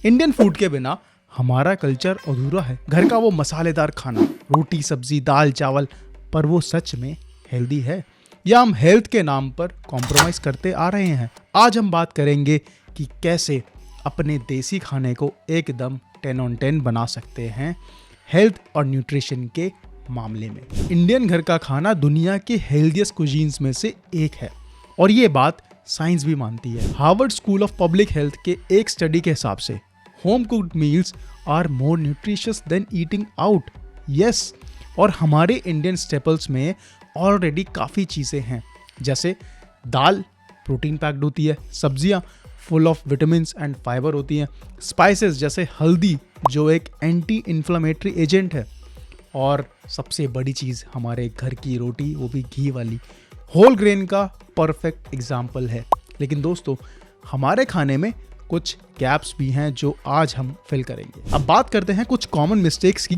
Indian food के बिना हमारा कल्चर अधूरा है। घर का वो मसालेदार खाना, रोटी सब्जी दाल चावल, पर वो सच में हेल्दी है या हम हेल्थ के नाम पर कॉम्प्रोमाइज करते आ रहे हैं? आज हम बात करेंगे कि कैसे अपने देसी खाने को एकदम 10 on 10 बना सकते हैं हेल्थ और न्यूट्रिशन के मामले में। इंडियन घर का खाना दुनिया के हेल्दीएस्ट कुजीन्स में से एक है और ये बात साइंस भी मानती है। Harvard school of public health के एक स्टडी के हिसाब से home cooked meals are more nutritious than eating out. Yes, और हमारे इंडियन स्टेपल्स में ऑलरेडी काफ़ी चीज़ें हैं, जैसे दाल प्रोटीन पैक्ड होती है, सब्जियां full of vitamins and fibre होती हैं, स्पाइसेस जैसे हल्दी जो एक एंटी इन्फ्लेमेटरी एजेंट है, और सबसे बड़ी चीज़ हमारे घर की रोटी, वो भी घी वाली, होल ग्रेन का परफेक्ट एग्जाम्पल है। लेकिन दोस्तों, हमारे खाने में कुछ गैप्स भी हैं जो आज हम फिल करेंगे। अब बात करते हैं कुछ कॉमन मिस्टेक्स की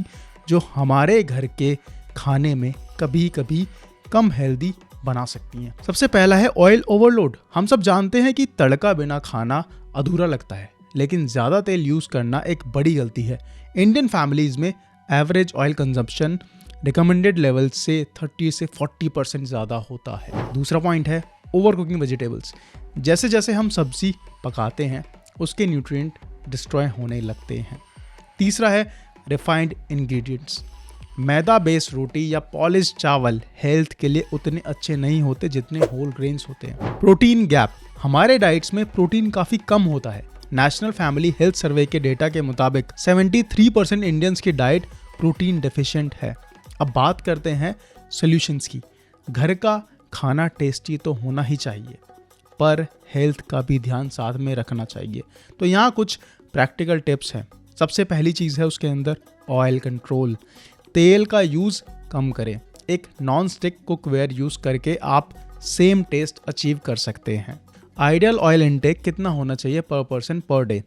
जो हमारे घर के खाने में कभी कभी कम हेल्दी बना सकती हैं। सबसे पहला है ऑयल ओवरलोड। हम सब जानते हैं कि तड़का बिना खाना अधूरा लगता है, लेकिन ज़्यादा तेल यूज़ करना एक बड़ी गलती है। इंडियन फैमिलीज में average oil consumption recommended level से 30 से 40% ज़्यादा होता है। दूसरा पॉइंट है ओवर कुकिंग वेजिटेबल्स। जैसे जैसे हम सब्जी पकाते हैं उसके न्यूट्रिएंट डिस्ट्रॉय होने लगते हैं। तीसरा है रिफाइंड इंग्रेडिएंट्स। मैदा बेस्ड रोटी या पॉलिश चावल हेल्थ के लिए उतने अच्छे नहीं होते जितने होल ग्रेन्स होते हैं। Protein gap. हमारे डाइट्स में प्रोटीन काफ़ी कम होता है। नेशनल फैमिली हेल्थ सर्वे के डेटा के मुताबिक 73% इंडियंस की डाइट प्रोटीन डेफिशिएंट है। अब बात करते हैं सॉल्यूशंस की। घर का खाना टेस्टी तो होना ही चाहिए, पर हेल्थ का भी ध्यान साथ में रखना चाहिए। तो यहाँ कुछ प्रैक्टिकल टिप्स हैं। सबसे पहली चीज़ है उसके अंदर ऑयल कंट्रोल। तेल का यूज़ कम करें। एक नॉन स्टिक कुकवेयर यूज़ करके आप सेम टेस्ट अचीव कर सकते हैं। आइडियल ऑयल इनटेक कितना होना चाहिए पर पर्सन पर डे?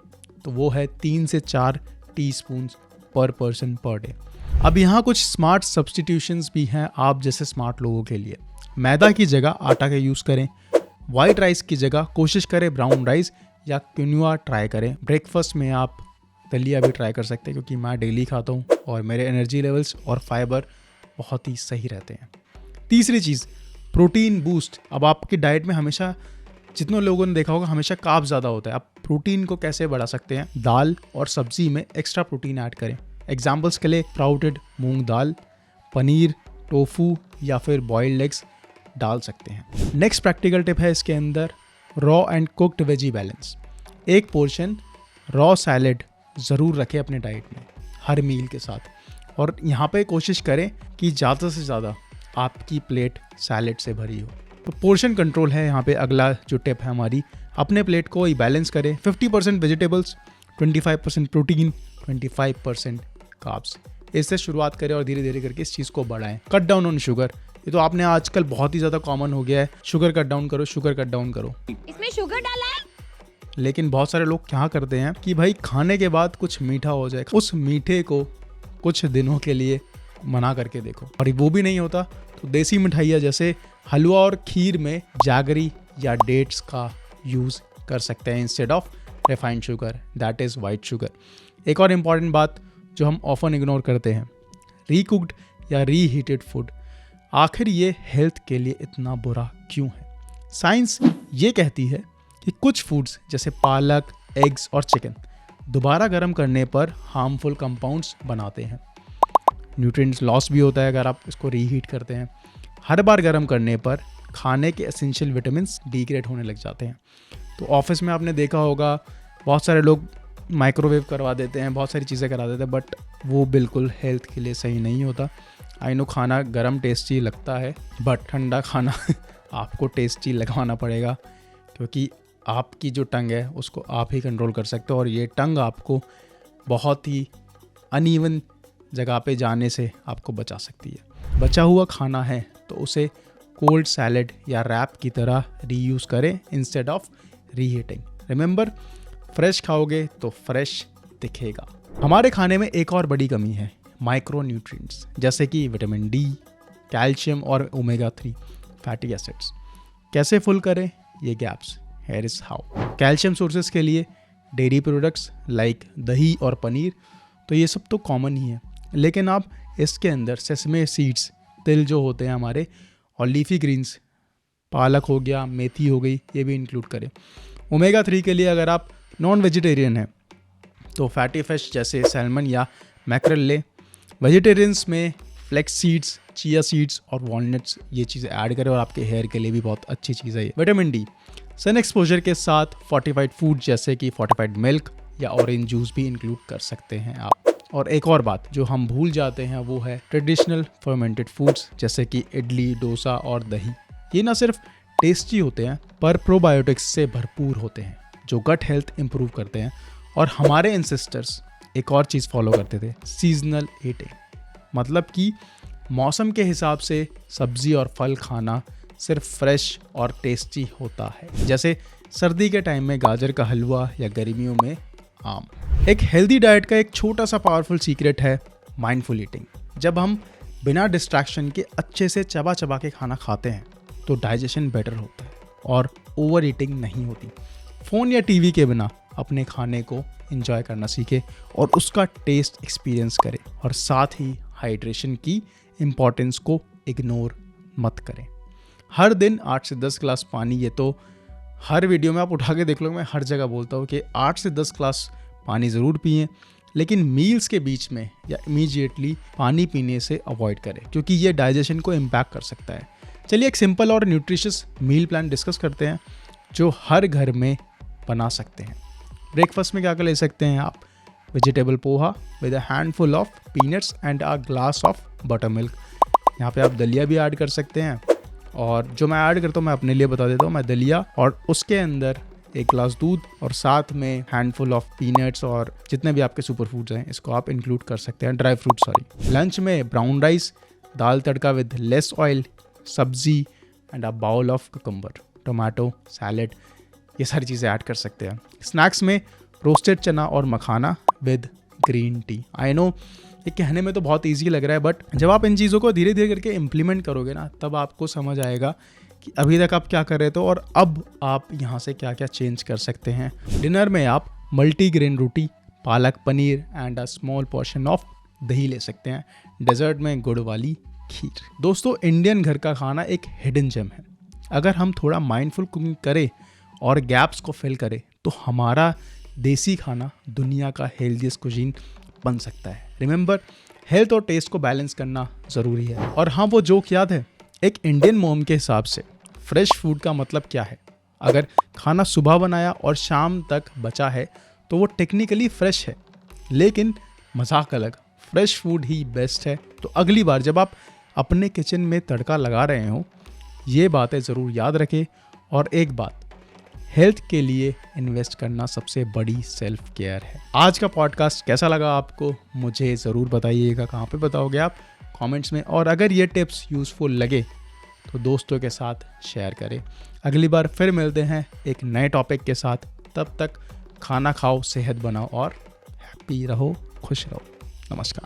तो वो है 3 से 4 टीस्पून पर पर्सन पर डे। अब यहाँ कुछ स्मार्ट सब्स्टिट्यूशंस भी हैं आप जैसे स्मार्ट लोगों के लिए। मैदा की जगह आटा का यूज़ करें। वाइट राइस की जगह कोशिश करें ब्राउन राइस या क्विनोआ ट्राई करें। ब्रेकफास्ट में आप दलिया भी ट्राई कर सकते हैं, क्योंकि मैं डेली खाता हूँ और मेरे एनर्जी लेवल्स और फाइबर बहुत ही सही रहते हैं। तीसरी चीज़ प्रोटीन बूस्ट। अब आपकी डाइट में हमेशा, जितने लोगों ने देखा होगा, हमेशा कार्ब ज़्यादा होता है। आप प्रोटीन को कैसे बढ़ा सकते हैं? दाल और सब्जी में एक्स्ट्रा प्रोटीन ऐड करें। एग्जाम्पल्स के लिए स्प्राउटेड मूंग दाल, पनीर, टोफू या फिर बॉइल्ड एग्स डाल सकते हैं। नेक्स्ट प्रैक्टिकल टिप है इसके अंदर raw and cooked veggie balance. एक पोर्शन रॉ सैलेड ज़रूर रखें अपने डाइट में हर मील के साथ, और यहाँ पे कोशिश करें कि ज़्यादा से ज़्यादा आपकी प्लेट सैलेड से भरी हो। तो पोर्शन कंट्रोल है यहाँ पे अगला जो टिप है हमारी। अपने प्लेट को ही बैलेंस करें। 50% वेजिटेबल्स, 25% प्रोटीन, 25% कार्ब्स। इससे शुरुआत करें और धीरे धीरे करके इस चीज़ को बढ़ाएं। Cut down on sugar. ये तो आपने आजकल बहुत ही ज़्यादा कॉमन हो गया है, शुगर कट डाउन करो, शुगर कट डाउन करो। इसमें शुगर डाला है। लेकिन बहुत सारे लोग क्या करते हैं कि भाई खाने के बाद कुछ मीठा हो जाए, उस मीठे को कुछ दिनों के लिए मना करके देखो, और वो भी नहीं होता तो देसी मिठाइयाँ जैसे हलवा और खीर में जैगरी या डेट्स का यूज़ कर सकते हैं instead of refined sugar, that is white sugar. एक और इम्पॉर्टेंट बात जो हम ऑफन इग्नोर करते हैं, रीकुक्ड या रीहीटेड फूड। आखिर ये हेल्थ के लिए इतना बुरा क्यों है? साइंस ये कहती है कि कुछ फूड्स जैसे पालक, एग्स और चिकन दोबारा गर्म करने पर हार्मफुल कंपाउंड्स बनाते हैं। न्यूट्रिएंट्स लॉस भी होता है अगर आप इसको रीहीट करते हैं। हर बार गर्म करने पर खाने के एसेंशियल विटामिन्स डिग्रेड होने लग जाते हैं। तो ऑफिस में आपने देखा होगा बहुत सारे लोग माइक्रोवेव करवा देते हैं, बहुत सारी चीज़ें करा देते हैं, बट वो बिल्कुल हेल्थ के लिए सही नहीं होता। आई नो खाना गर्म टेस्टी लगता है, बट ठंडा खाना आपको टेस्टी लगवाना पड़ेगा, क्योंकि आपकी जो टंग है उसको आप ही कंट्रोल कर सकते हो, और ये टंग आपको बहुत ही अनइवन जगह पे जाने से आपको बचा सकती है। बचा हुआ खाना है तो उसे कोल्ड सैलेड या रैप की तरह रीयूज़ करें instead of reheating. Remember, fresh खाओगे तो फ्रेश दिखेगा। हमारे खाने में एक और बड़ी कमी है माइक्रो न्यूट्रिएंट्स, जैसे कि विटामिन डी, कैल्शियम और ओमेगा 3 फैटी एसिड्स। कैसे फुल करें ये gaps? Here is how. Calcium sources के लिए डेयरी प्रोडक्ट्स लाइक दही और पनीर, तो ये सब तो कॉमन ही है, लेकिन आप इसके अंदर सेसमे सीड्स, तिल जो होते हैं हमारे, और लीफी ग्रीन्स, पालक हो गया, मेथी हो गई, ये भी इंक्लूड करें। ओमेगा 3 के लिए अगर आप नॉन वेजिटेरियन हैं तो फैटी फिश जैसे सैल्मन या मैकरल ले। वेजिटेरियंस में फ्लेक्स सीड्स, चिया सीड्स और वॉलनट्स, ये चीज़ें ऐड करें और आपके हेयर के लिए भी बहुत अच्छी चीज़ है ये। विटामिन डी, सन एक्सपोजर के साथ फोर्टिफाइड फूड जैसे कि फोर्टिफाइड मिल्क या ऑरेंज जूस भी इंक्लूड कर सकते हैं आप। और एक और बात जो हम भूल जाते हैं वो है ट्रेडिशनल फर्मेंटेड फूड्स जैसे कि इडली, डोसा और दही। ये ना सिर्फ टेस्टी होते हैं पर प्रोबायोटिक्स से भरपूर होते हैं जो गट हेल्थ इंप्रूव करते हैं। और हमारे एंसेस्टर्स एक और चीज़ फॉलो करते थे, सीजनल ईटिंग, मतलब कि मौसम के हिसाब से सब्जी और फल खाना सिर्फ फ्रेश और टेस्टी होता है, जैसे सर्दी के टाइम में गाजर का हलवा या गर्मियों में आम। एक हेल्दी डाइट का एक छोटा सा पावरफुल सीक्रेट है माइंडफुल ईटिंग। जब हम बिना डिस्ट्रैक्शन के अच्छे से चबा चबा के खाना खाते हैं तो डाइजेशन बेटर होता है और ओवर ईटिंग नहीं होती। फ़ोन या टीवी के बिना अपने खाने को एंजॉय करना सीखें और उसका टेस्ट एक्सपीरियंस करें, और साथ ही हाइड्रेशन की इम्पॉर्टेंस को इग्नोर मत करें। हर दिन 8 से 10 ग्लास पानी, ये तो हर वीडियो में आप उठा के देख लो, मैं हर जगह बोलता हूँ कि 8 से 10 ग्लास पानी ज़रूर पिएं, लेकिन मील्स के बीच में या इमीडिएटली पानी पीने से अवॉइड करें क्योंकि ये डाइजेशन को इम्पैक्ट कर सकता है। चलिए एक सिंपल और न्यूट्रिशियस मील प्लान डिस्कस करते हैं जो हर घर में बना सकते हैं। ब्रेकफास्ट में क्या कर ले सकते हैं आप? Vegetable poha with a handful of peanuts and a glass of butter milk. यहाँ पे आप दलिया भी ऐड कर सकते हैं, और जो मैं ऐड करता हूँ मैं अपने लिए बता देता हूँ। मैं दलिया और उसके अंदर 1 ग्लास दूध और साथ में हैंडफुल ऑफ पीनट्स और जितने भी आपके सुपर फूड्स हैं इसको आप इंक्लूड कर सकते हैं, ड्राई फ्रूट सॉरी। लंच में ब्राउन राइस, दाल तड़का विद लेस ऑयल, सब्जी and a bowl of cucumber, tomato salad, ये सारी चीज़ें ऐड कर सकते हैं। स्नैक्स में रोस्टेड चना और मखाना with green tea. I know ये कहने में तो बहुत इजी लग रहा है, बट जब आप इन चीज़ों को धीरे धीरे करके इम्प्लीमेंट करोगे ना, तब आपको समझ आएगा कि अभी तक आप क्या कर रहे थे और अब आप यहाँ से क्या क्या चेंज कर सकते हैं। डिनर में आप multigrain roti, palak paneer and a small portion of दही ले सकते हैं। डेजर्ट में गुड़ वाली खीर। दोस्तों, इंडियन घर का खाना एक हिडन जेम है। अगर हम थोड़ा माइंडफुल कुकिंग करें और गैप्स को फिल करें तो हमारा देसी खाना दुनिया का हेल्दीएस्ट कुजीन बन सकता है। रिमेंबर, हेल्थ और टेस्ट को बैलेंस करना ज़रूरी है। और हाँ, वो जोक याद है, एक इंडियन मॉम के हिसाब से फ्रेश फूड का मतलब क्या है? अगर खाना सुबह बनाया और शाम तक बचा है तो वो टेक्निकली फ्रेश है, लेकिन मजाक अलग, फ्रेश फूड ही बेस्ट है। तो अगली बार जब आप अपने किचन में तड़का लगा रहे हो, ये बातें ज़रूर याद रखें। और एक बात, हेल्थ के लिए इन्वेस्ट करना सबसे बड़ी सेल्फ केयर है। आज का पॉडकास्ट कैसा लगा आपको? मुझे ज़रूर बताइएगा। कहाँ पे बताओगे आप? कमेंट्स में। और अगर ये टिप्स यूज़फुल लगे तो दोस्तों के साथ शेयर करें। अगली बार फिर मिलते हैं एक नए टॉपिक के साथ। तब तक खाना खाओ, सेहत बनाओ और हैप्पी रहो, खुश रहो। नमस्कार।